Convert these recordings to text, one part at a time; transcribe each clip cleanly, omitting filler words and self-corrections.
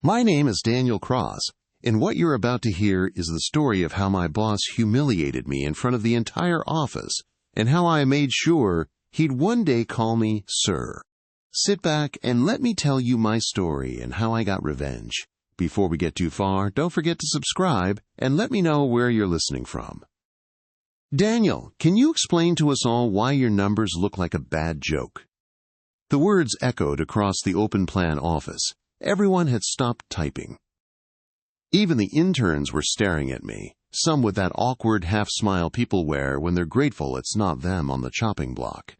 My name is Daniel Cross, and what you're about to hear is the story of how my boss humiliated me in front of the entire office and how I made sure he'd one day call me sir. Sit back and let me tell you my story and how I got revenge. Before we get too far, don't forget to subscribe and let me know where you're listening from. Daniel, can you explain to us all why your numbers look like a bad joke? The words echoed across the open-plan office. Everyone had stopped typing. Even the interns were staring at me, some with that awkward half-smile people wear when they're grateful it's not them on the chopping block.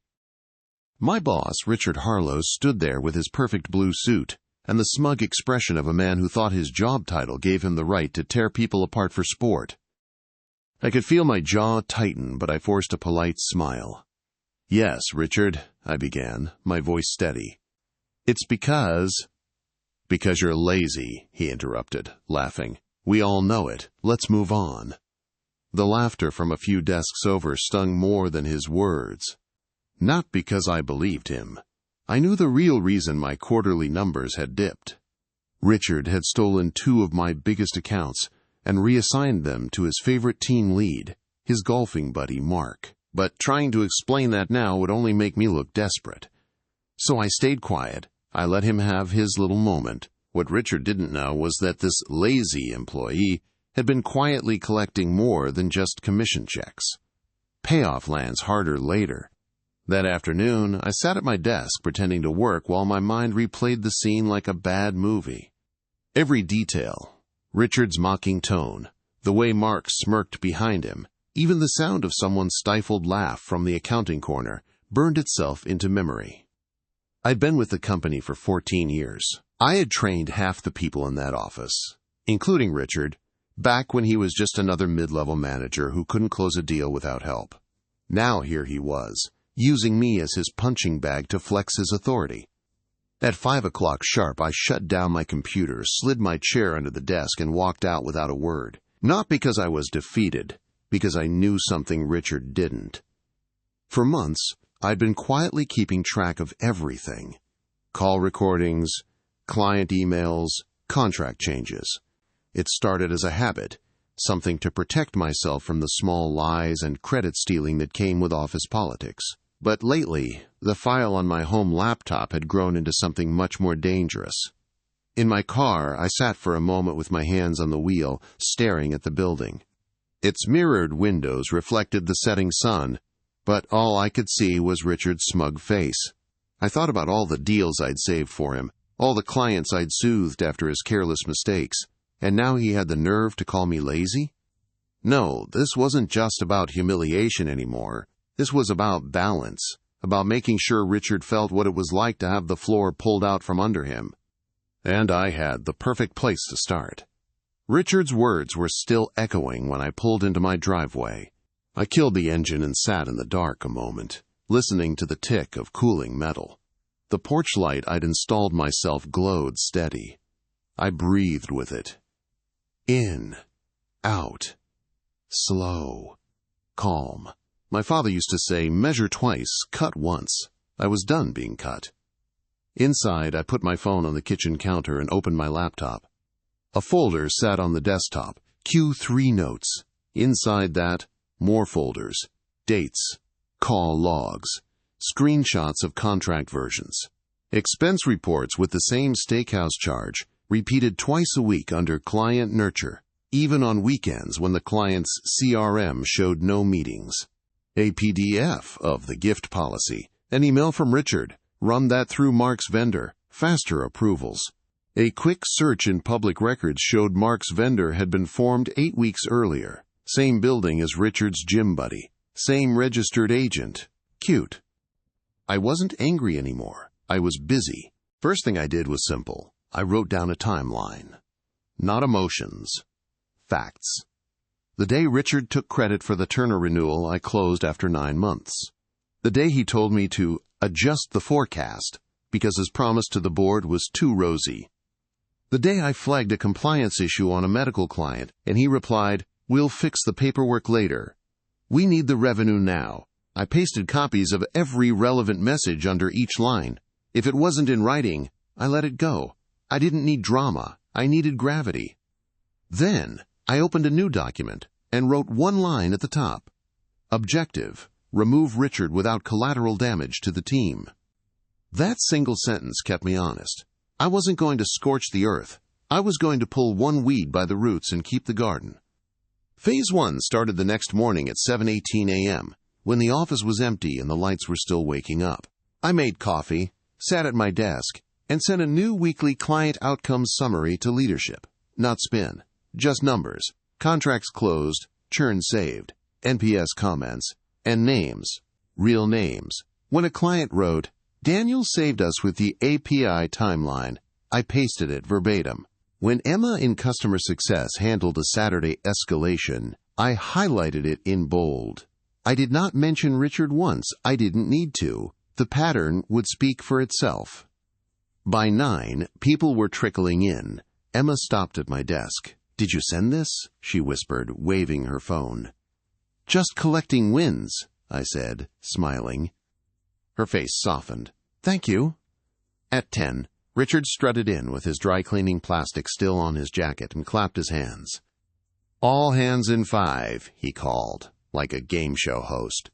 My boss, Richard Harlow, stood there with his perfect blue suit and the smug expression of a man who thought his job title gave him the right to tear people apart for sport. I could feel my jaw tighten, but I forced a polite smile. "Yes, Richard," I began, my voice steady. "It's because you're lazy," he interrupted, laughing. "We all know it. Let's move on." The laughter from a few desks over stung more than his words. Not because I believed him. I knew the real reason my quarterly numbers had dipped. Richard had stolen 2 of my biggest accounts and reassigned them to his favorite team lead, his golfing buddy Mark. But trying to explain that now would only make me look desperate. So I stayed quiet. I let him have his little moment. What Richard didn't know was that this lazy employee had been quietly collecting more than just commission checks. Payoff lands harder later. That afternoon, I sat at my desk pretending to work while my mind replayed the scene like a bad movie. Every detail, Richard's mocking tone, the way Mark smirked behind him, even the sound of someone's stifled laugh from the accounting corner, burned itself into memory. I'd been with the company for 14 years. I had trained half the people in that office, including Richard, back when he was just another mid-level manager who couldn't close a deal without help. Now here he was, using me as his punching bag to flex his authority. At 5 o'clock sharp, I shut down my computer, slid my chair under the desk, and walked out without a word. Not because I was defeated, because I knew something Richard didn't. For months, I'd been quietly keeping track of everything. Call recordings, client emails, contract changes. It started as a habit, something to protect myself from the small lies and credit stealing that came with office politics. But lately, the file on my home laptop had grown into something much more dangerous. In my car, I sat for a moment with my hands on the wheel, staring at the building. Its mirrored windows reflected the setting sun, but all I could see was Richard's smug face. I thought about all the deals I'd saved for him, all the clients I'd soothed after his careless mistakes, and now he had the nerve to call me lazy? No, this wasn't just about humiliation anymore. This was about balance, about making sure Richard felt what it was like to have the floor pulled out from under him. And I had the perfect place to start. Richard's words were still echoing when I pulled into my driveway. I killed the engine and sat in the dark a moment, listening to the tick of cooling metal. The porch light I'd installed myself glowed steady. I breathed with it. In, out, slow, calm. My father used to say, measure twice, cut once. I was done being cut. Inside, I put my phone on the kitchen counter and opened my laptop. A folder sat on the desktop, Q3 notes. Inside that, more folders, dates, call logs, screenshots of contract versions, expense reports with the same steakhouse charge, repeated twice a week under client nurture, even on weekends when the client's CRM showed no meetings. A PDF of the gift policy, an email from Richard, run that through Mark's vendor, faster approvals. A quick search in public records showed Mark's vendor had been formed 8 weeks earlier. Same building as Richard's gym buddy. Same registered agent. Cute. I wasn't angry anymore. I was busy. First thing I did was simple. I wrote down a timeline. Not emotions. Facts. The day Richard took credit for the Turner renewal, I closed after 9 months. The day he told me to adjust the forecast because his promise to the board was too rosy. The day I flagged a compliance issue on a medical client and he replied, "We'll fix the paperwork later. We need the revenue now." I pasted copies of every relevant message under each line. If it wasn't in writing, I let it go. I didn't need drama. I needed gravity. Then I opened a new document and wrote one line at the top. Objective: remove Richard without collateral damage to the team. That single sentence kept me honest. I wasn't going to scorch the earth. I was going to pull one weed by the roots and keep the garden. Phase 1 started the next morning at 7:18 a.m., when the office was empty and the lights were still waking up. I made coffee, sat at my desk, and sent a new weekly client outcomes summary to leadership. Not spin, just numbers, contracts closed, churn saved, NPS comments, and names, real names. When a client wrote, "Daniel saved us with the API timeline," I pasted it verbatim. When Emma in customer success handled a Saturday escalation, I highlighted it in bold. I did not mention Richard once. I didn't need to. The pattern would speak for itself. By 9, people were trickling in. Emma stopped at my desk. "Did you send this?" she whispered, waving her phone. "Just collecting wins," I said, smiling. Her face softened. "Thank you." At 10, Richard strutted in with his dry-cleaning plastic still on his jacket and clapped his hands. "All hands in 5, he called, like a game show host.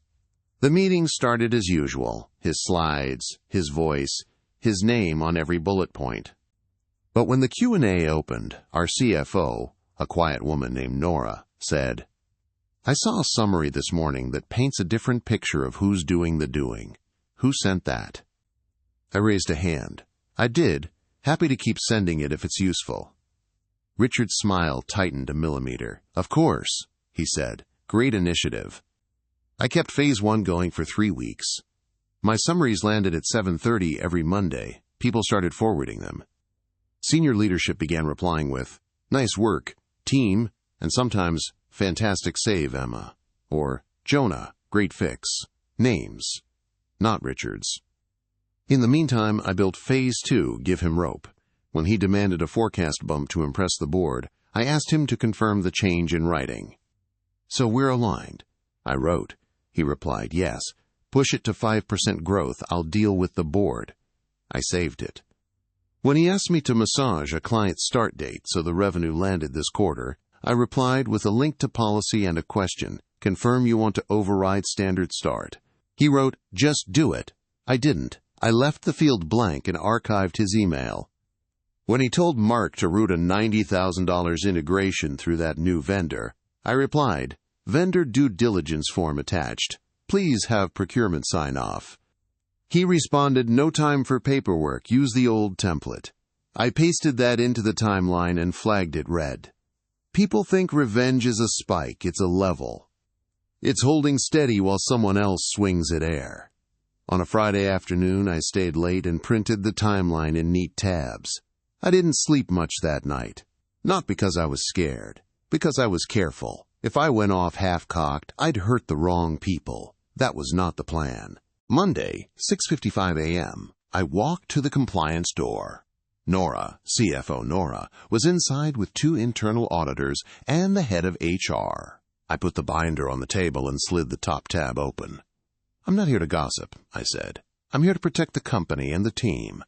The meeting started as usual, his slides, his voice, his name on every bullet point. But when the Q&A opened, our CFO, a quiet woman named Nora, said, "I saw a summary this morning that paints a different picture of who's doing the doing. Who sent that?" I raised a hand. I did, happy to keep sending it if it's useful. Richard's smile tightened a millimeter. "Of course," he said. "Great initiative." I kept Phase 1 going for 3 weeks. My summaries landed at 7:30 every Monday. People started forwarding them. Senior leadership began replying with, "Nice work, team," and sometimes, "Fantastic save, Emma," or "Jonah, great fix." Names, not Richard's. In the meantime, I built Phase 2, give him rope. When he demanded a forecast bump to impress the board, I asked him to confirm the change in writing. "So we're aligned." I wrote. He replied, "Yes. Push it to 5% growth. I'll deal with the board." I saved it. When he asked me to massage a client's start date so the revenue landed this quarter, I replied with a link to policy and a question. "Confirm you want to override standard start." He wrote, "Just do it." I didn't. I left the field blank and archived his email. When he told Mark to route a $90,000 integration through that new vendor, I replied, "Vendor due diligence form attached. Please have procurement sign off." He responded, "No time for paperwork. Use the old template." I pasted that into the timeline and flagged it red. People think revenge is a spike. It's a level. It's holding steady while someone else swings at air. On a Friday afternoon, I stayed late and printed the timeline in neat tabs. I didn't sleep much that night. Not because I was scared, because I was careful. If I went off half-cocked, I'd hurt the wrong people. That was not the plan. Monday, 6:55 a.m., I walked to the compliance door. Nora, CFO Nora, was inside with 2 internal auditors and the head of HR. I put the binder on the table and slid the top tab open. "I'm not here to gossip," I said. "I'm here to protect the company and the team.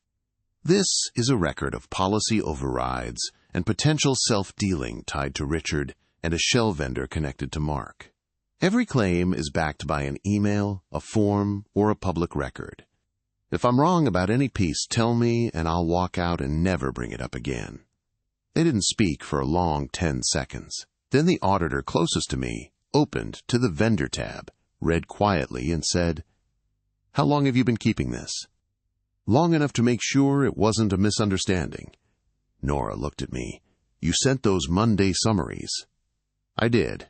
This is a record of policy overrides and potential self-dealing tied to Richard and a shell vendor connected to Mark. Every claim is backed by an email, a form, or a public record. If I'm wrong about any piece, tell me and I'll walk out and never bring it up again." They didn't speak for a long 10 seconds. Then the auditor closest to me opened to the vendor tab, read quietly, and said, "How long have you been keeping this?" "Long enough to make sure it wasn't a misunderstanding." Nora looked at me. "You sent those Monday summaries." I did.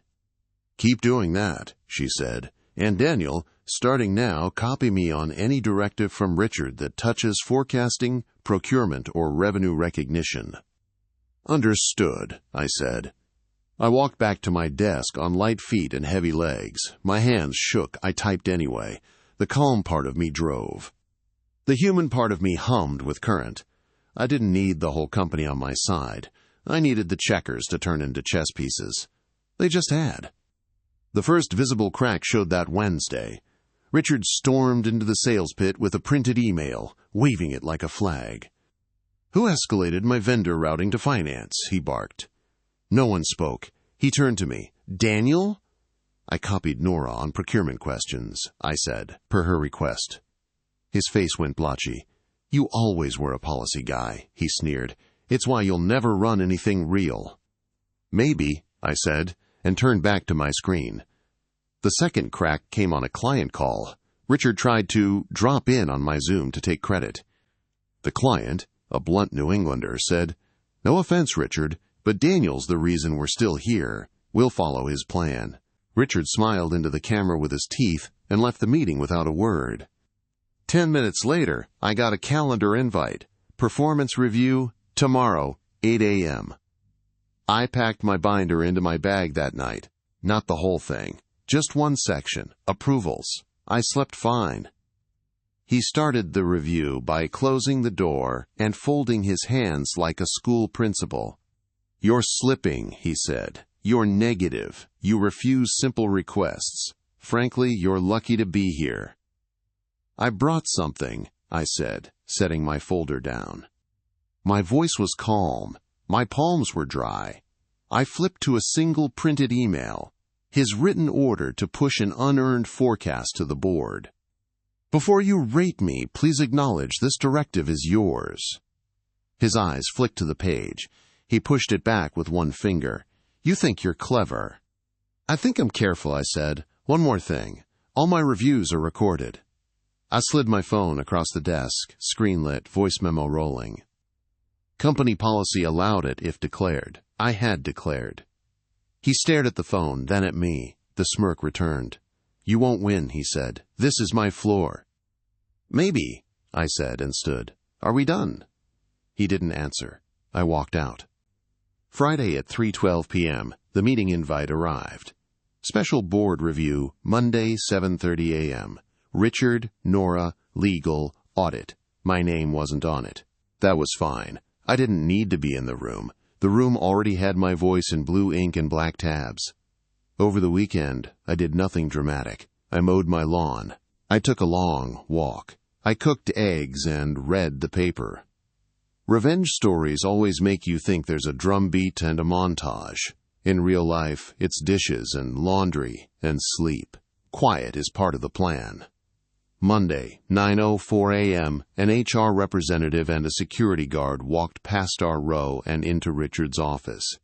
"Keep doing that," she said. "And Daniel, starting now, copy me on any directive from Richard that touches forecasting, procurement, or revenue recognition." "Understood," I said. I walked back to my desk on light feet and heavy legs. My hands shook. I typed anyway. The calm part of me drove. The human part of me hummed with current. I didn't need the whole company on my side. I needed the checkers to turn into chess pieces. They just had. The first visible crack showed that Wednesday. Richard stormed into the sales pit with a printed email, waving it like a flag. "Who escalated my vendor routing to finance?" he barked. No one spoke. He turned to me. "Daniel?" "I copied Nora on procurement questions," I said, per her request. His face went blotchy. "You always were a policy guy," he sneered. "It's why you'll never run anything real." "Maybe," I said, and turned back to my screen. The second crack came on a client call. Richard tried to drop in on my Zoom to take credit. The client, a blunt New Englander, said, "No offense, Richard, but Daniel's the reason we're still here. We'll follow his plan." Richard smiled into the camera with his teeth and left the meeting without a word. 10 minutes later, I got a calendar invite. Performance review, tomorrow, 8 a.m. I packed my binder into my bag that night. Not the whole thing. Just one section, approvals. I slept fine. He started the review by closing the door and folding his hands like a school principal. "You're slipping," he said. "You're negative. You refuse simple requests. Frankly, you're lucky to be here." "I brought something," I said, setting my folder down. My voice was calm. My palms were dry. I flipped to a single printed email, his written order to push an unearned forecast to the board. "Before you rate me, please acknowledge this directive is yours." His eyes flicked to the page. He pushed it back with one finger. "You think you're clever." "I think I'm careful," I said. "One more thing. All my reviews are recorded." I slid my phone across the desk, screen lit, voice memo rolling. Company policy allowed it if declared. I had declared. He stared at the phone, then at me. The smirk returned. "You won't win," he said. "This is my floor." "Maybe," I said and stood. "Are we done?" He didn't answer. I walked out. Friday at 3:12 p.m., the meeting invite arrived. Special board review, Monday, 7:30 a.m. Richard, Nora, legal, audit. My name wasn't on it. That was fine. I didn't need to be in the room. The room already had my voice in blue ink and black tabs. Over the weekend, I did nothing dramatic. I mowed my lawn. I took a long walk. I cooked eggs and read the paper. Revenge stories always make you think there's a drum beat and a montage. In real life, it's dishes and laundry and sleep. Quiet is part of the plan. Monday, 9:04 a.m., an HR representative and a security guard walked past our row and into Richard's office.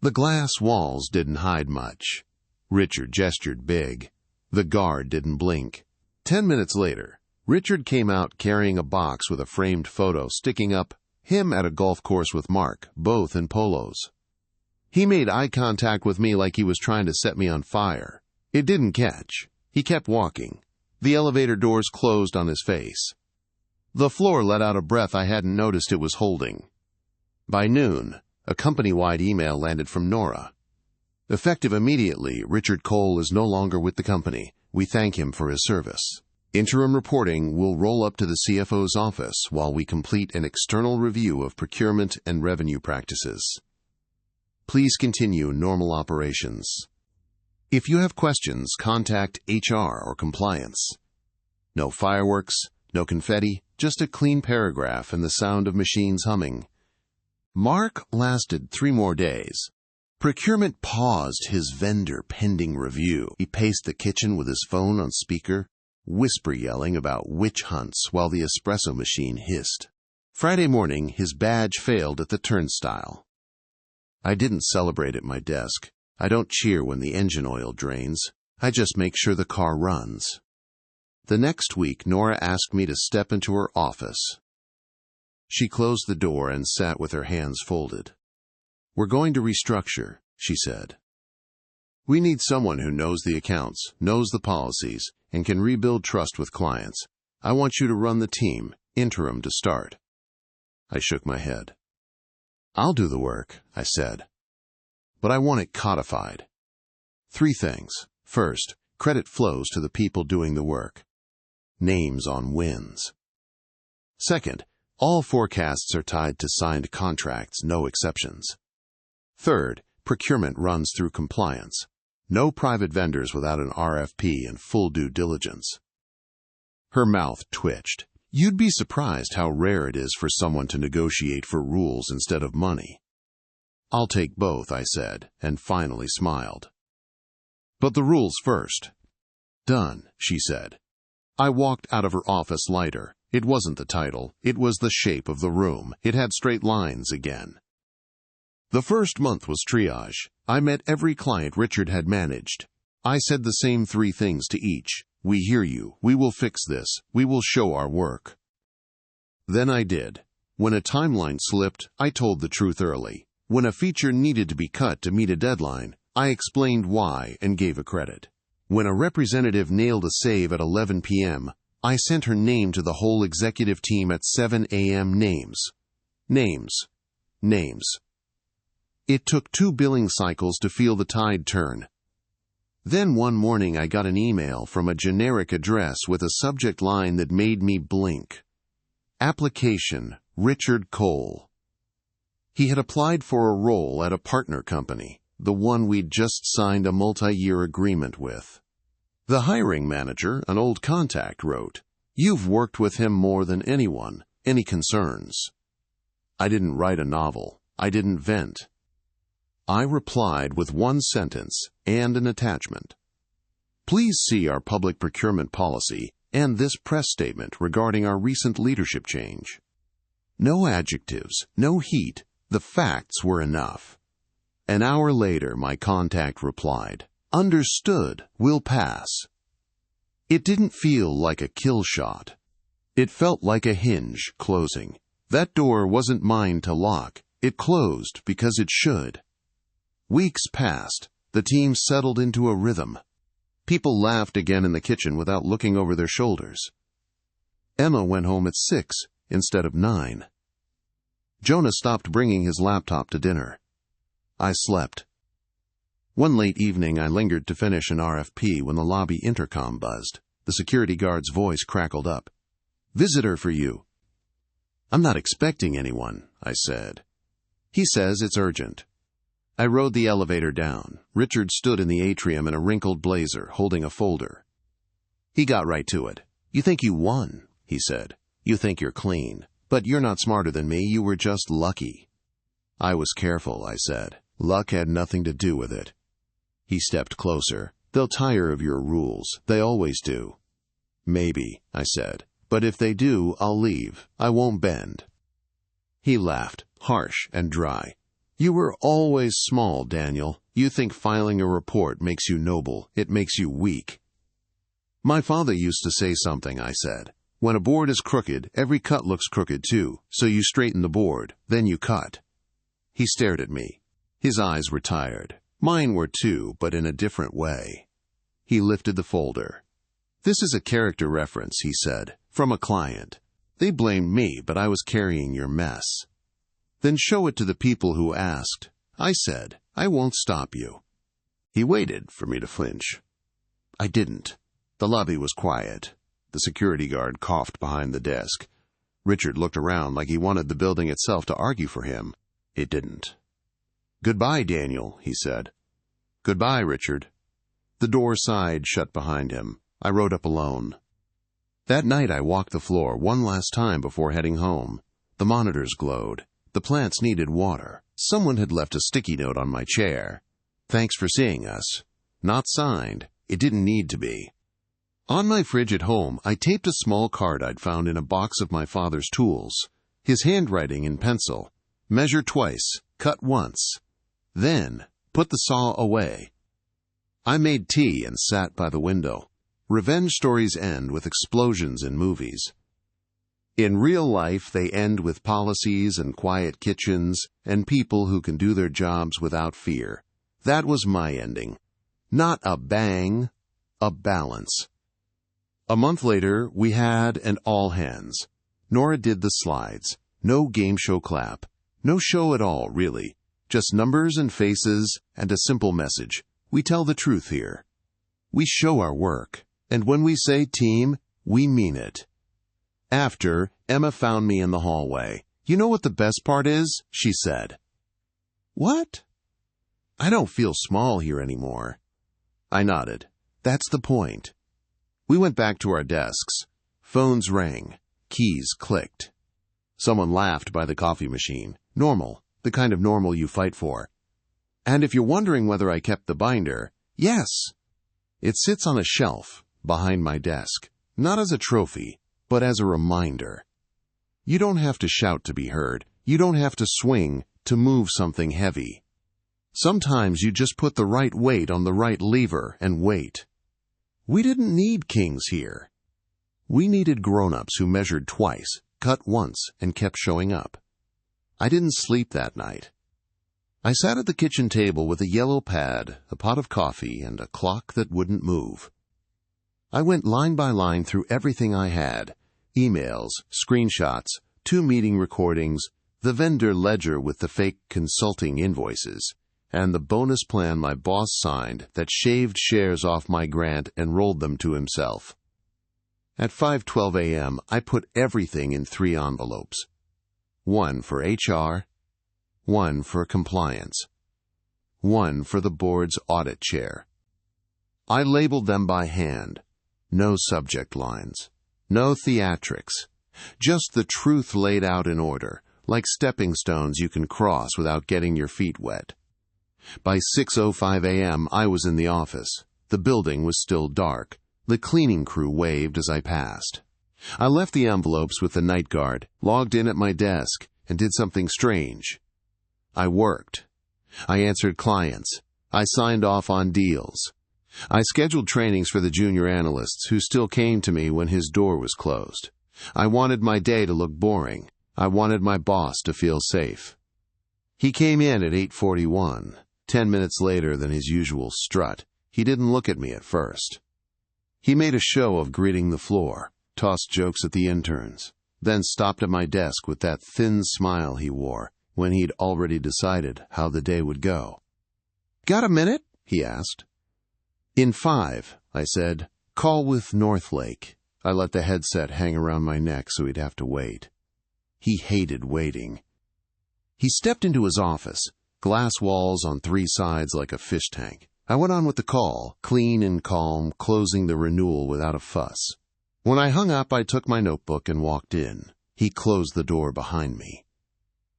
The glass walls didn't hide much. Richard gestured big. The guard didn't blink. 10 minutes later, Richard came out carrying a box with a framed photo sticking up, him at a golf course with Mark, both in polos. He made eye contact with me like he was trying to set me on fire. It didn't catch. He kept walking. The elevator doors closed on his face. The floor let out a breath I hadn't noticed it was holding. By noon, a company-wide email landed from Nora. "Effective immediately, Richard Cole is no longer with the company. We thank him for his service. Interim reporting will roll up to the CFO's office while we complete an external review of procurement and revenue practices. Please continue normal operations. If you have questions, contact HR or compliance." No fireworks, no confetti, just a clean paragraph and the sound of machines humming. Mark lasted 3 more days. Procurement paused his vendor pending review. He paced the kitchen with his phone on speaker, whisper yelling about witch hunts while the espresso machine hissed. Friday morning, his badge failed at the turnstile. I didn't celebrate at my desk. I don't cheer when the engine oil drains. I just make sure the car runs. The next week, Nora asked me to step into her office. She closed the door and sat with her hands folded. "We're going to restructure," she said. "We need someone who knows the accounts, knows the policies, and can rebuild trust with clients. I want you to run the team, interim to start." I shook my head. "I'll do the work," I said. "But I want it codified. 3 things. First, credit flows to the people doing the work. Names on wins. Second, all forecasts are tied to signed contracts, no exceptions. Third, procurement runs through compliance. No private vendors without an RFP and full due diligence." Her mouth twitched. You'd be surprised how rare it is for someone to negotiate for rules instead of money. I'll take both, I said, and finally smiled. But the rules first. Done, she said. I walked out of her office lighter. It wasn't the title, it was the shape of the room. It had straight lines again. The first month was triage. I met every client Richard had managed. I said the same 3 things to each. We hear you. We will fix this. We will show our work. Then I did. When a timeline slipped, I told the truth early. When a feature needed to be cut to meet a deadline, I explained why and gave a credit. When a representative nailed a save at 11 p.m., I sent her name to the whole executive team at 7 a.m. Names. It took 2 billing cycles to feel the tide turn. Then one morning I got an email from a generic address with a subject line that made me blink. Application, Richard Cole. He had applied for a role at a partner company, the one we'd just signed a multi-year agreement with. The hiring manager, an old contact, wrote, "You've worked with him more than anyone. Any concerns?" I didn't write a novel. I didn't vent. I replied with 1 sentence and an attachment. Please see our public procurement policy and this press statement regarding our recent leadership change. No adjectives, no heat. The facts were enough. An hour later, my contact replied, "Understood, we'll pass." It didn't feel like a kill shot. It felt like a hinge closing. That door wasn't mine to lock. It closed because it should. Weeks passed. The team settled into a rhythm. People laughed again in the kitchen without looking over their shoulders. Emma went home at 6 instead of 9. Jonah stopped bringing his laptop to dinner. I slept. One late evening I lingered to finish an RFP when the lobby intercom buzzed. The security guard's voice crackled up. "Visitor for you." "I'm not expecting anyone," I said. "He says it's urgent." I rode the elevator down. Richard stood in the atrium in a wrinkled blazer, holding a folder. He got right to it. "You think you won," he said. "You think you're clean. But you're not smarter than me. You were just lucky." I was careful, I said. Luck had nothing to do with it. He stepped closer. "They'll tire of your rules. They always do." "Maybe," I said. "But if they do, I'll leave. I won't bend." He laughed, harsh and dry. "You were always small, Daniel. You think filing a report makes you noble. It makes you weak." "My father used to say something," I said. "When a board is crooked, every cut looks crooked too. So you straighten the board, then you cut." He stared at me. His eyes were tired. Mine were too, but in a different way. He lifted the folder. "This is a character reference," he said, "from a client. They blamed me, but I was carrying your mess." "Then show it to the people who asked." I said, "I won't stop you." He waited for me to flinch. I didn't. The lobby was quiet. The security guard coughed behind the desk. Richard looked around like he wanted the building itself to argue for him. It didn't. "Goodbye, Daniel," he said. "Goodbye, Richard." The door sighed shut behind him. I rode up alone. That night I walked the floor one last time before heading home. The monitors glowed. The plants needed water. Someone had left a sticky note on my chair. "Thanks for seeing us." Not signed. It didn't need to be. On my fridge at home, I taped a small card I'd found in a box of my father's tools. His handwriting in pencil. "Measure twice. Cut once. Then, put the saw away." I made tea and sat by the window. Revenge stories end with explosions in movies. In real life, they end with policies and quiet kitchens and people who can do their jobs without fear. That was my ending. Not a bang, a balance. A month later, we had an all-hands. Nora did the slides. No game show clap. No show at all, really. Just numbers and faces and a simple message. We tell the truth here. We show our work. And when we say team, we mean it. After, Emma found me in the hallway. "You know what the best part is?" she said. "What?" "I don't feel small here anymore." I nodded. "That's the point." We went back to our desks. Phones rang. keys clicked. Someone laughed by the coffee machine. Normal, the kind of normal you fight for. And if you're wondering whether I kept the binder, yes. It sits on a shelf behind my desk, not as a trophy, but as a reminder. You don't have to shout to be heard. You don't have to swing to move something heavy. Sometimes you just put the right weight on the right lever and wait. We didn't need kings here. We needed grown-ups who measured twice, cut once, and kept showing up. I didn't sleep that night. I sat at the kitchen table with a yellow pad, a pot of coffee, and a clock that wouldn't move. I went line by line through everything I had: emails, screenshots, 2 meeting recordings, the vendor ledger with the fake consulting invoices, and the bonus plan my boss signed that shaved shares off my grant and rolled them to himself. At 5:12 a.m., I put everything in 3 envelopes. 1 for HR, 1 for compliance, 1 for the board's audit chair. I labeled them by hand. No subject lines, no theatrics, just the truth laid out in order, like stepping stones you can cross without getting your feet wet. By 6:05 a.m., I was in the office. The building was still dark. The cleaning crew waved as I passed. I left the envelopes with the night guard, logged in at my desk, and did something strange. I worked. I answered clients. I signed off on deals. I scheduled trainings for the junior analysts who still came to me when his door was closed. I wanted my day to look boring. I wanted my boss to feel safe. He came in at 8:41, 10 minutes later than his usual strut. He didn't look at me at first. He made a show of greeting the floor, tossed jokes at the interns, then stopped at my desk with that thin smile he wore when he'd already decided how the day would go. "Got a minute?" he asked. "In 5, I said. "Call with Northlake." I let the headset hang around my neck so he'd have to wait. He hated waiting. He stepped into his office, glass walls on 3 sides like a fish tank. I went on with the call, clean and calm, closing the renewal without a fuss. When I hung up, I took my notebook and walked in. He closed the door behind me.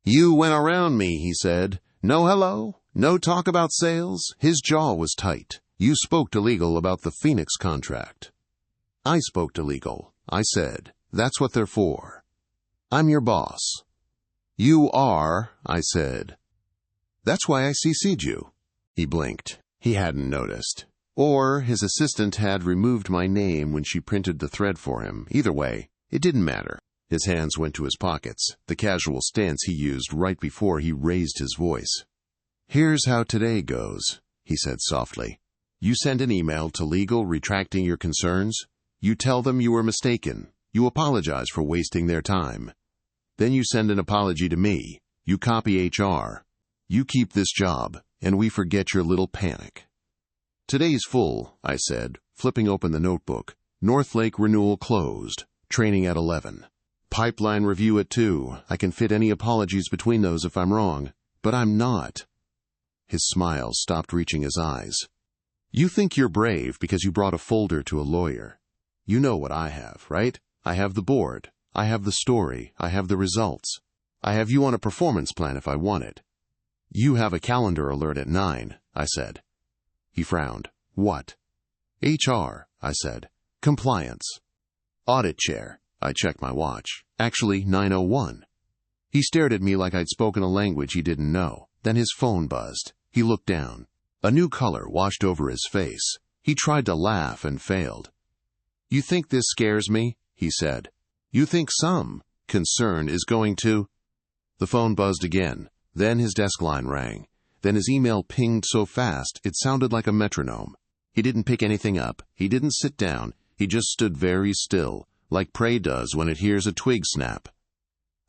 "You went around me," he said. "No hello, no talk about sales." His jaw was tight. "You spoke to legal about the Phoenix contract." "I spoke to legal," I said. "That's what they're for. I'm your boss." "You are," I said. "That's why I CC'd you." He blinked. He hadn't noticed. Or his assistant had removed my name when she printed the thread for him. Either way, it didn't matter. His hands went to his pockets, the casual stance he used right before he raised his voice. "Here's how today goes," he said softly. "You send an email to legal retracting your concerns. You tell them you were mistaken. You apologize for wasting their time. Then you send an apology to me. You copy HR. You keep this job, and we forget your little panic." "Today's full," I said, flipping open the notebook. "Northlake renewal closed. Training at 11. Pipeline review at 2. I can fit any apologies between those if I'm wrong, but I'm not." His smile stopped reaching his eyes. "You think you're brave because you brought a folder to a lawyer. You know what I have, right? I have the board. I have the story. I have the results. I have you on a performance plan if I want it." "You have a calendar alert at 9, I said. He frowned. "What?" "HR, I said. "Compliance." "Audit chair." I checked my watch. "Actually, 9:01. He stared at me like I'd spoken a language he didn't know. Then his phone buzzed. He looked down. A new color washed over his face. He tried to laugh and failed. "You think this scares me?" he said. "You think some concern is going to—" The phone buzzed again. Then his desk line rang. Then his email pinged so fast it sounded like a metronome. He didn't pick anything up. He didn't sit down. He just stood very still, like prey does when it hears a twig snap.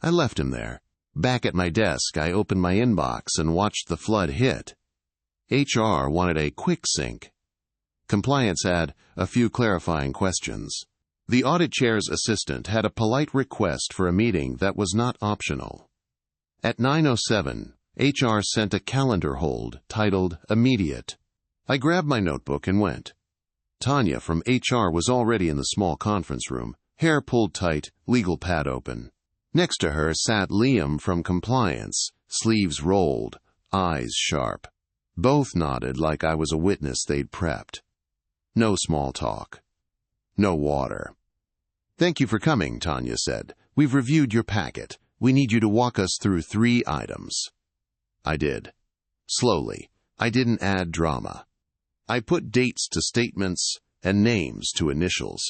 I left him there. Back at my desk, I opened my inbox and watched the flood hit. HR wanted a quick sync. Compliance had a few clarifying questions. The audit chair's assistant had a polite request for a meeting that was not optional. At 9:07, HR sent a calendar hold titled Immediate. I grabbed my notebook and went. Tanya from HR was already in the small conference room, hair pulled tight, legal pad open. Next to her sat Liam from compliance, sleeves rolled, eyes sharp. Both nodded like I was a witness they'd prepped. No small talk. No water. "Thank you for coming," Tanya said. "We've reviewed your packet. We need you to walk us through 3 items." I did. Slowly. I didn't add drama. I put dates to statements and names to initials.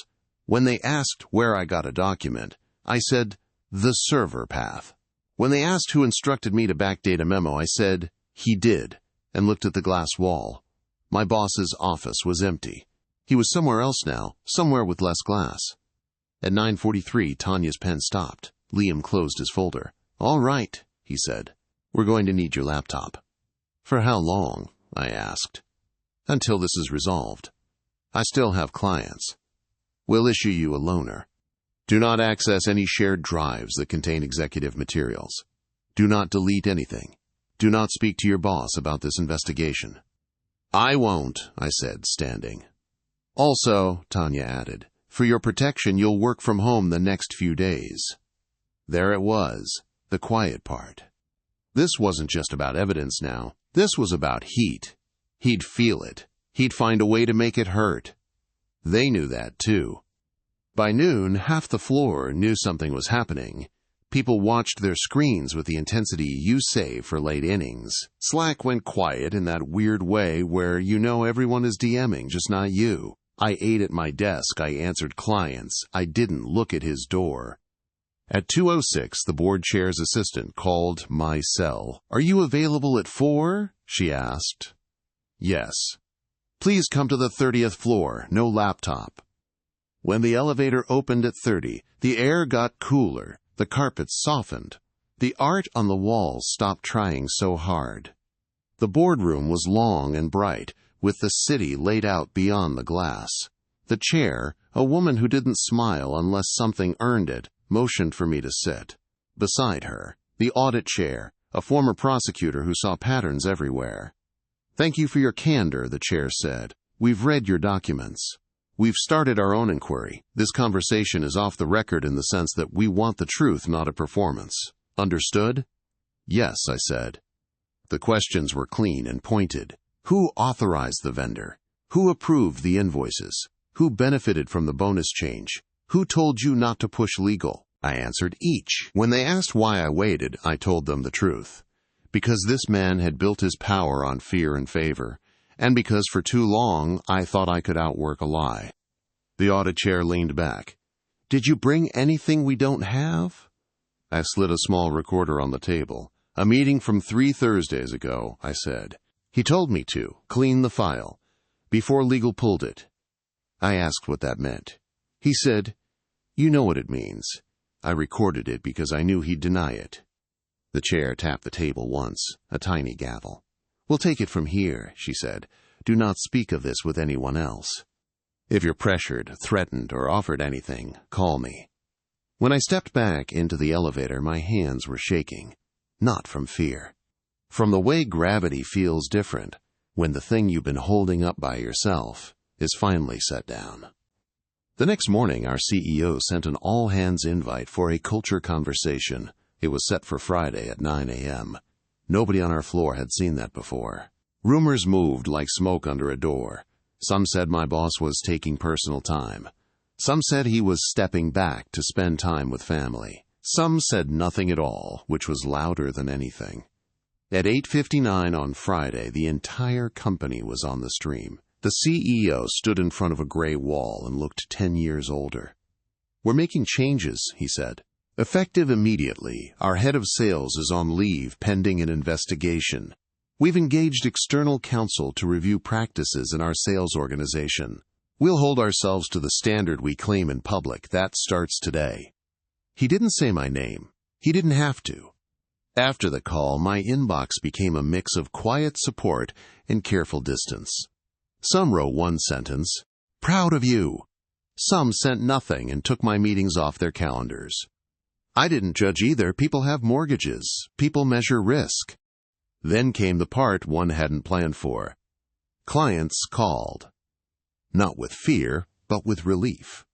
When they asked where I got a document, I said, "The server path." When they asked who instructed me to backdate a memo, I said, "He did," and looked at the glass wall. My boss's office was empty. He was somewhere else now, somewhere with less glass. At 9:43, Tanya's pen stopped. Liam closed his folder. "All right," he said. "We're going to need your laptop." "For how long?" I asked. "Until this is resolved. I still have clients. We'll issue you a loaner. Do not access any shared drives that contain executive materials. Do not delete anything. Do not speak to your boss about this investigation." "I won't," I said, standing. "Also," Tanya added, "for your protection, you'll work from home the next few days." There it was, the quiet part. This wasn't just about evidence now. This was about heat. He'd feel it. He'd find a way to make it hurt. They knew that, too. By noon, half the floor knew something was happening. People watched their screens with the intensity you save for late innings. Slack went quiet in that weird way where you know everyone is DMing, just not you. I ate at my desk. I answered clients. I didn't look at his door. At 2:06, the board chair's assistant called my cell. "Are you available at 4?" she asked. "Yes." "Please come to the 30th floor. No laptop." When the elevator opened at 30, the air got cooler. The carpets softened. The art on the walls stopped trying so hard. The boardroom was long and bright, with the city laid out beyond the glass. The chair, a woman who didn't smile unless something earned it, motioned for me to sit. Beside her, the audit chair, a former prosecutor who saw patterns everywhere. "Thank you for your candor," the chair said. "We've read your documents. We've started our own inquiry. This conversation is off the record in the sense that we want the truth, not a performance. Understood?" "Yes," I said. The questions were clean and pointed. Who authorized the vendor? Who approved the invoices? Who benefited from the bonus change? Who told you not to push legal? I answered each. When they asked why I waited, I told them the truth. Because this man had built his power on fear and favor, and because for too long I thought I could outwork a lie. The audit chair leaned back. "Did you bring anything we don't have?" I slid a small recorder on the table. "A meeting from 3 Thursdays ago," I said. "He told me to clean the file before legal pulled it." I asked what that meant. He said, "You know what it means." I recorded it because I knew he'd deny it. The chair tapped the table once, a tiny gavel. "We'll take it from here," she said. "Do not speak of this with anyone else. If you're pressured, threatened, or offered anything, call me." When I stepped back into the elevator, my hands were shaking. Not from fear. From the way gravity feels different when the thing you've been holding up by yourself is finally set down. The next morning, our CEO sent an all-hands invite for a culture conversation. It was set for Friday at 9 a.m. Nobody on our floor had seen that before. Rumors moved like smoke under a door. Some said my boss was taking personal time. Some said he was stepping back to spend time with family. Some said nothing at all, which was louder than anything. At 8:59 on Friday, the entire company was on the stream. The CEO stood in front of a gray wall and looked 10 years older. "We're making changes," he said. "Effective immediately, our head of sales is on leave pending an investigation. We've engaged external counsel to review practices in our sales organization. We'll hold ourselves to the standard we claim in public. That starts today." He didn't say my name. He didn't have to. After the call, my inbox became a mix of quiet support and careful distance. Some wrote one sentence, "Proud of you." Some sent nothing and took my meetings off their calendars. I didn't judge either. People have mortgages. People measure risk. Then came the part one hadn't planned for. Clients called. Not with fear, but with relief.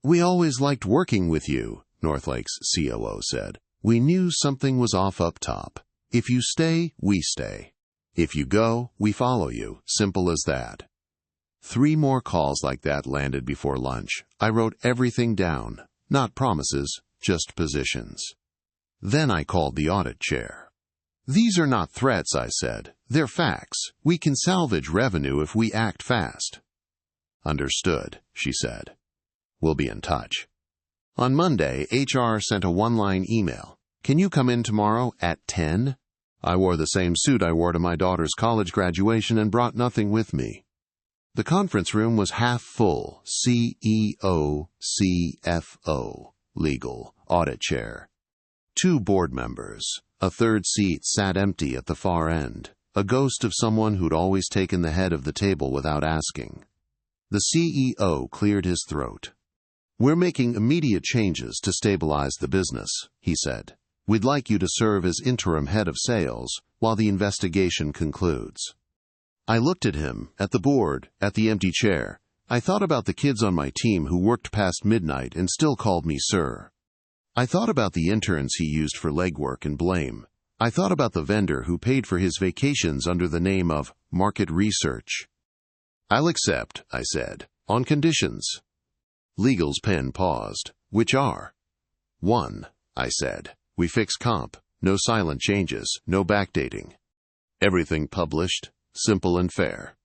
"We always liked working with you," Northlake's COO said. "We knew something was off up top. If you stay, we stay. If you go, we follow you. Simple as that." 3 more calls like that landed before lunch. I wrote everything down. Not promises, just positions. Then I called the audit chair. "These are not threats," I said. "They're facts. We can salvage revenue if we act fast." "Understood," she said. "We'll be in touch." On Monday, HR sent a one-line email. "Can you come in tomorrow at 10? I wore the same suit I wore to my daughter's college graduation and brought nothing with me. The conference room was half full. CEO, CFO, legal, audit chair. 2 board members. A third seat sat empty at the far end, a ghost of someone who'd always taken the head of the table without asking. The CEO cleared his throat. "We're making immediate changes to stabilize the business," he said. "We'd like you to serve as interim head of sales while the investigation concludes." I looked at him, at the board, at the empty chair. I thought about the kids on my team who worked past midnight and still called me sir. I thought about the interns he used for legwork and blame. I thought about the vendor who paid for his vacations under the name of market research. "I'll accept," I said, "on conditions." Legal's pen paused. "Which are?" "1," I said, "we fix comp. No silent changes, no backdating. Everything published. Simple and fair.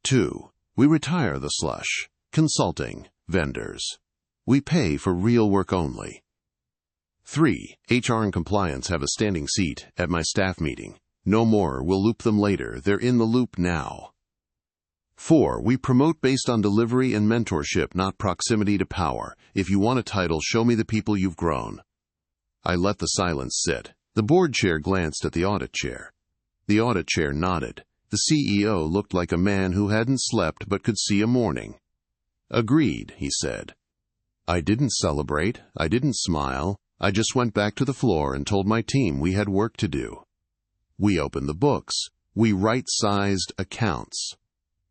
2, we retire the slush. Consulting. Vendors. We pay for real work only. 3, HR and compliance have a standing seat at my staff meeting. No more, we'll loop them later. They're in the loop now. 4, we promote based on delivery and mentorship, not proximity to power. If you want a title, show me the people you've grown. I let the silence sit. The board chair glanced at the audit chair. The audit chair nodded. The CEO looked like a man who hadn't slept but could see a morning. Agreed, he said. I didn't celebrate. I didn't smile. I just went back to the floor and told my team we had work to do. We opened the books. We right-sized accounts.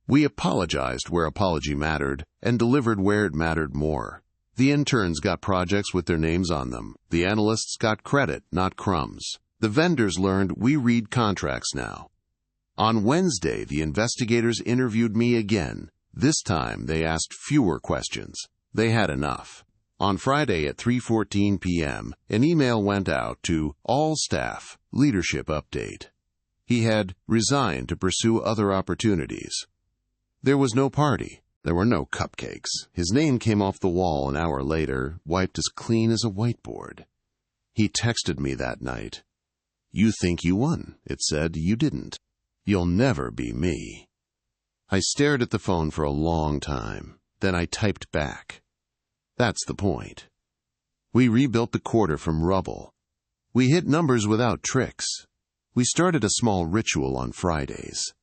We apologized where apology mattered and delivered where it mattered more. The interns got projects with their names on them. The analysts got credit, not crumbs. The vendors learned we read contracts now. On Wednesday, the investigators interviewed me again. This time, they asked fewer questions. They had enough. On Friday at 3:14 p.m., an email went out to all staff, leadership update. He had resigned to pursue other opportunities. There was no party. There were no cupcakes. His name came off the wall an hour later, wiped as clean as a whiteboard. He texted me that night. "You think you won," it said. "You didn't. You'll never be me." I stared at the phone for a long time. Then I typed back. That's the point. We rebuilt the quarter from rubble. We hit numbers without tricks. We started a small ritual on Fridays.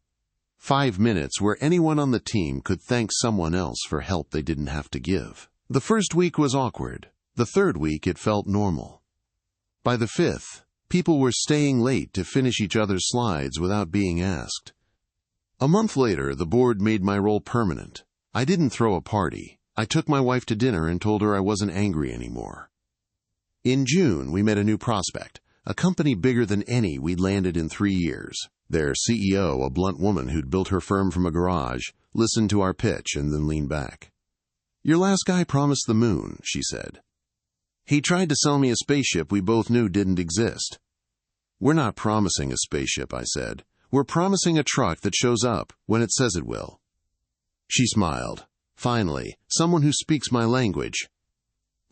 5 minutes where anyone on the team could thank someone else for help they didn't have to give. The first week was awkward. The third week it felt normal. By the 5th, people were staying late to finish each other's slides without being asked. A month later, the board made my role permanent. I didn't throw a party. I took my wife to dinner and told her I wasn't angry anymore. In June, we met a new prospect, a company bigger than any we'd landed in 3 years. Their CEO, a blunt woman who'd built her firm from a garage, listened to our pitch and then leaned back. "Your last guy promised the moon," she said. "He tried to sell me a spaceship we both knew didn't exist." "We're not promising a spaceship," I said. "We're promising a truck that shows up when it says it will." She smiled. "Finally, someone who speaks my language."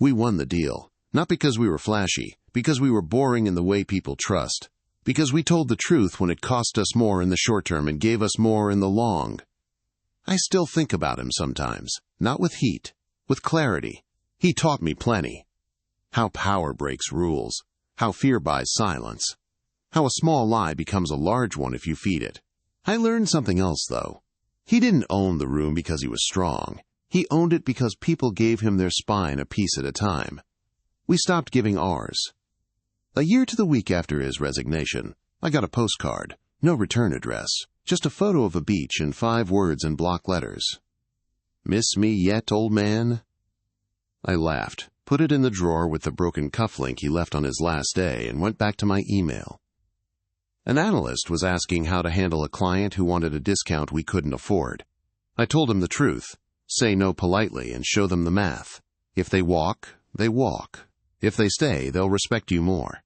We won the deal, not because we were flashy, because we were boring in the way people trust, because we told the truth when it cost us more in the short term and gave us more in the long. I still think about him sometimes, not with heat, with clarity. He taught me plenty. How power breaks rules, how fear buys silence, how a small lie becomes a large one if you feed it. I learned something else, though. He didn't own the room because he was strong. He owned it because people gave him their spine a piece at a time. We stopped giving ours. A year to the week after his resignation, I got a postcard, no return address, just a photo of a beach and 5 words in block letters. "Miss me yet, old man?" I laughed, put it in the drawer with the broken cufflink he left on his last day, and went back to my email. An analyst was asking how to handle a client who wanted a discount we couldn't afford. I told him the truth. Say no politely and show them the math. If they walk, they walk. If they stay, they'll respect you more.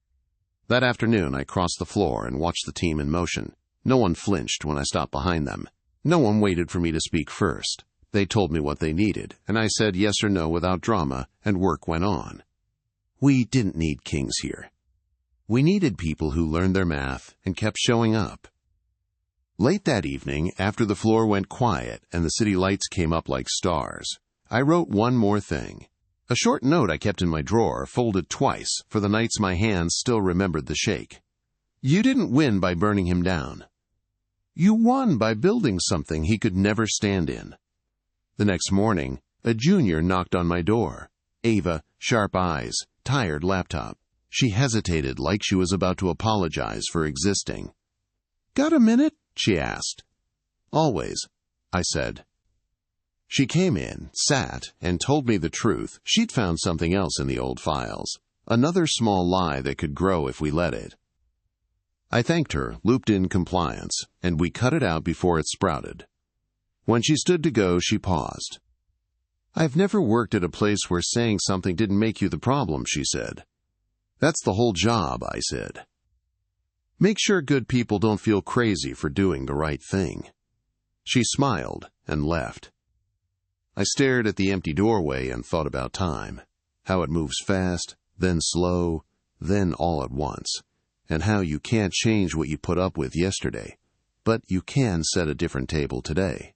That afternoon, I crossed the floor and watched the team in motion. No one flinched when I stopped behind them. No one waited for me to speak first. They told me what they needed, and I said yes or no without drama, and work went on. We didn't need kings here. We needed people who learned their math and kept showing up. Late that evening, after the floor went quiet and the city lights came up like stars, I wrote one more thing. A short note I kept in my drawer, folded twice, for the nights my hands still remembered the shake. You didn't win by burning him down. You won by building something he could never stand in. The next morning, a junior knocked on my door. Ava, sharp eyes, tired laptop. She hesitated like she was about to apologize for existing. Got a minute? She asked. Always, I said. She came in, sat, and told me the truth. She'd found something else in the old files. Another small lie that could grow if we let it. I thanked her, looped in compliance, and we cut it out before it sprouted. When she stood to go, she paused. I've never worked at a place where saying something didn't make you the problem, she said. That's the whole job, I said. Make sure good people don't feel crazy for doing the right thing. She smiled and left. I stared at the empty doorway and thought about time, how it moves fast, then slow, then all at once, and how you can't change what you put up with yesterday, but you can set a different table today.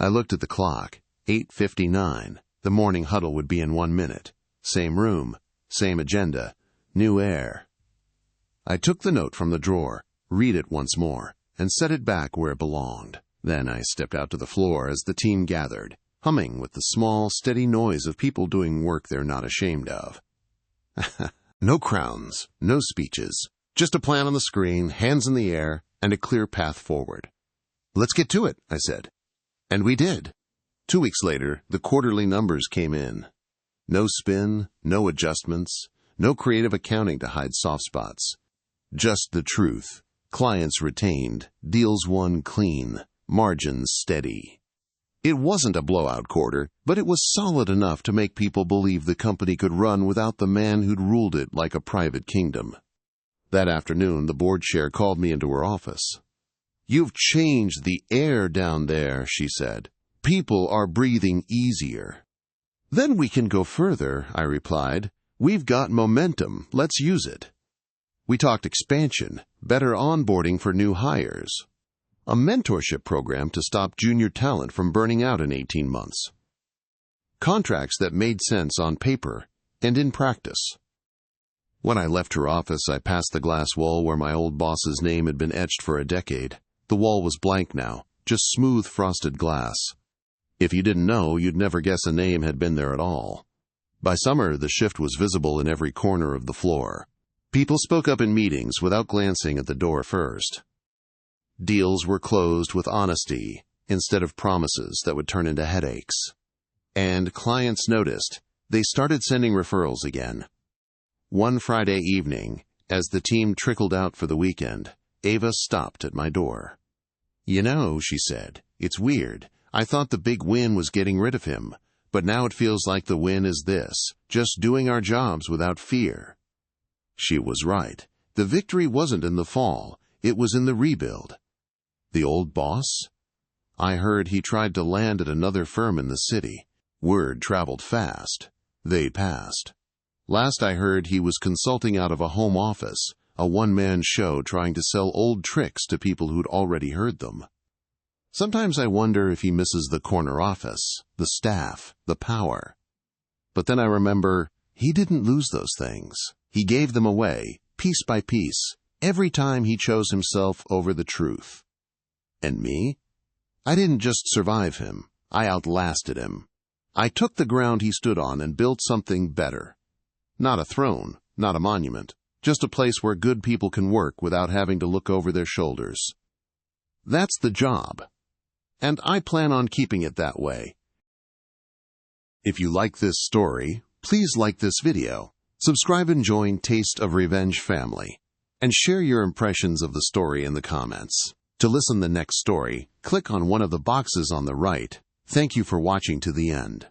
I looked at the clock, 8:59. The morning huddle would be in 1 minute. Same room, same agenda, new air. I took the note from the drawer, read it once more, and set it back where it belonged. Then I stepped out to the floor as the team gathered, humming with the small, steady noise of people doing work they're not ashamed of. No crowns, no speeches, just a plan on the screen, hands in the air, and a clear path forward. Let's get to it, I said. And we did. 2 weeks later, the quarterly numbers came in. No spin, no adjustments, no creative accounting to hide soft spots. Just the truth. Clients retained, deals won clean, margins steady. It wasn't a blowout quarter, but it was solid enough to make people believe the company could run without the man who'd ruled it like a private kingdom. That afternoon, the board chair called me into her office. You've changed the air down there, she said. People are breathing easier. Then we can go further, I replied. We've got momentum. Let's use it. We talked expansion, better onboarding for new hires, a mentorship program to stop junior talent from burning out in 18 months, contracts that made sense on paper and in practice. When I left her office, I passed the glass wall where my old boss's name had been etched for a decade. The wall was blank now, just smooth frosted glass. If you didn't know, you'd never guess a name had been there at all. By summer, the shift was visible in every corner of the floor. People spoke up in meetings without glancing at the door first. Deals were closed with honesty instead of promises that would turn into headaches. And clients noticed. They started sending referrals again. One Friday evening, as the team trickled out for the weekend, Ava stopped at my door. You know, she said, it's weird. I thought the big win was getting rid of him, but now it feels like the win is this, just doing our jobs without fear. She was right. The victory wasn't in the fall. It was in the rebuild. The old boss? I heard he tried to land at another firm in the city. Word traveled fast. They passed. Last I heard, he was consulting out of a home office, a one-man show trying to sell old tricks to people who'd already heard them. Sometimes I wonder if he misses the corner office, the staff, the power. But then I remember, he didn't lose those things. He gave them away, piece by piece, every time he chose himself over the truth. And me? I didn't just survive him. I outlasted him. I took the ground he stood on and built something better. Not a throne, not a monument, just a place where good people can work without having to look over their shoulders. That's the job. And I plan on keeping it that way. If you like this story, please like this video, subscribe and join Taste of Revenge family, and share your impressions of the story in the comments. To listen the next story, click on one of the boxes on the right. Thank you for watching to the end.